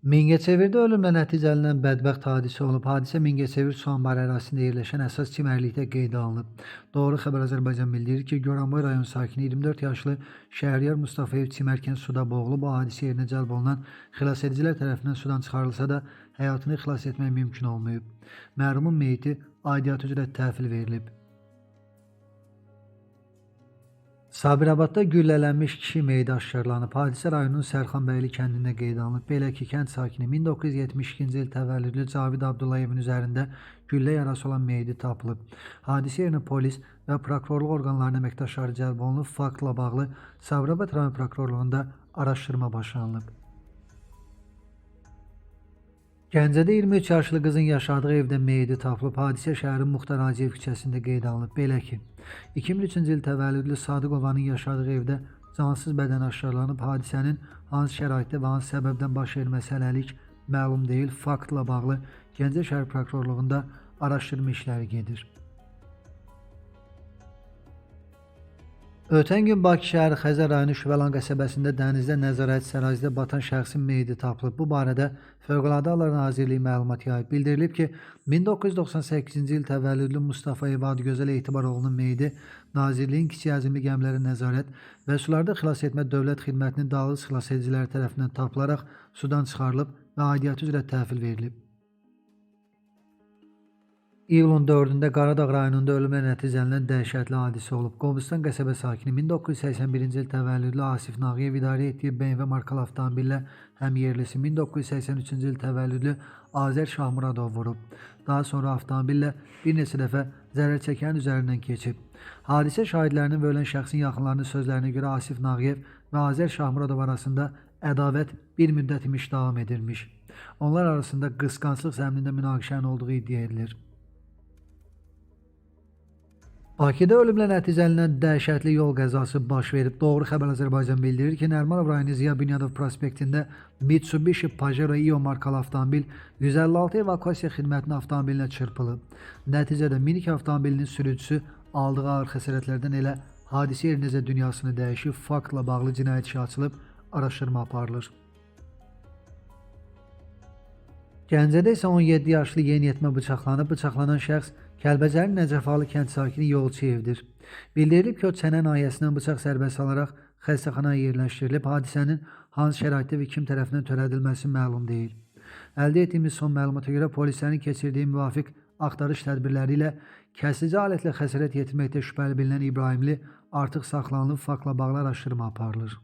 Mingəçevirdə ölümlə nəticələnən bədbəxt hadisə olub. Hadisə Mingəçevir su anbarı ərazisində yerləşən əsas çimərlikdə qeydə alınıb. Doğru xəbər Azərbaycan bildirir ki, Goranboy rayon sakini 24 yaşlı Şəhriyar Mustafayev çimərkən suda boğulub. Bu hadisə yerinə cəlb olunan xilasedicilər tərəfindən sudan çıxarılsa da həyatını xilas etmək mümkün olmayıb. Mərhumun meyiti aidiyyatı üzrə təhvil verilib. Sabirabadda güllələnmiş kişi meyidi aşkarlanıb. Hadisə rayonun Sərxanbəyli kəndində qeydə alınıb. Belə ki, kənd sakini 1972-ci il təvəllüdlü Cavid Abdullayevin üzərində güllə yarası olan meyidi tapılıb. Hadisə yerinə polis və prokurorluq orqanlarının əməkdaşları cəlb olunub. Faktla bağlı Sabirabad rayon prokurorluğunda araşdırma başlanılıb. Gəncədə 23 yaşlı qızın yaşadığı evdə meyidi tapılıb. Hadisə şəhərin Muxtar Hacıyev küçəsində qeydə alınıb. Belə ki, 2003-cü il təvəllüdlü Sadıqovanın yaşadığı evdə cansız bədən aşkarlanıb. Hadisənin hansı şəraitdə və hansı səbəbdən baş verməsi hələlik məlum deyil. Faktla bağlı Gəncə şəhər prokurorluğunda araşdırma işləri gedir. Ötən gün Bakı şəhəri Xəzər rayonu Şüvəlan qəsəbəsində dənizdə nəzarətsiz ərazidə batan şəxsin meyidi tapılıb. Bu barədə Fövqəladə Hallar Nazirliyi məlumat yayıb. Bildirilib ki, 1998-ci il təvəllüdlü Mustafayev Adıgözəl Etibaroğlunun meyidi Nazirliyin kiçik həcmli gəmilərə nəzarət və sularda xilas etmə dövlət xidmətinin dalğıc xilasediciləri tərəfindən tapılaraq sudan çıxarılıb və aidiyyatı üzrə təhvil verilib. İyulun 4-də Qaradağ rayonunda ölümlə nəticələnən dəhşətli hadisə olub. Qobustan qəsəbə sakini 1981-ci il təvəllüdlü Asif Nağıyev idarə etdiyi BMW markalı avtomobillə həmyerlisi 1983-cü il təvəllüdlü Azər Şahmuradov vurub. Daha sonra avtomobillə bir neçə dəfə zərər çəkənin üzərindən keçib. Hadisə şahidlərinin və ölən şəxsin yaxınlarının sözlərinə görə Asif Nağıyev və Azər Şahmuradov arasında ədavət bir müddət imiş davam edirmiş. Onlar arasında qısqanclıq zəminində münaqişənin olduğu iddia edilir. Bakıda ölümlə nəticələnən dəhşətli yol qəzası baş verib. Doğru xəbər Azərbaycan bildirir ki, Nərimanov rayonu Ziya Bünyadov prospektində Mitsubishi Pajero Io markalı avtomobil 156 evakuasiya xidmətinin avtomobilinə çırpılıb. Nəticədə minik avtomobilinin sürücüsü aldığı ağır xəsarətlərdən elə hadisə yerinəcə dünyasını dəyişib. Faktla bağlı cinayət işi açılıb, araşdırma aparılır. Gəncədə isə 17 yaşlı yeniyetmə bıçaqlanıb. Bıçaqlanan şəxs Kəlbəcərin Nəcəfalı kənd sakini Yolçuyevdir. Bildirilib ki, o çənə nahiyəsindən bıçaq zərbəsi alaraq xəstəxanaya yerləşdirilib. Hadisənin hansı şəraitdə və kim tərəfindən törədilməsi məlum deyil. Əldə etdiyimiz son məlumata görə polislərin keçirdiyi müvafiq axtarış tədbirləri ilə kəsici alətlə xəsarət yetirməkdə şübhəli bilinən İbrahimli artıq saxlanılıb. Faktla bağlı araşdırma aparılır.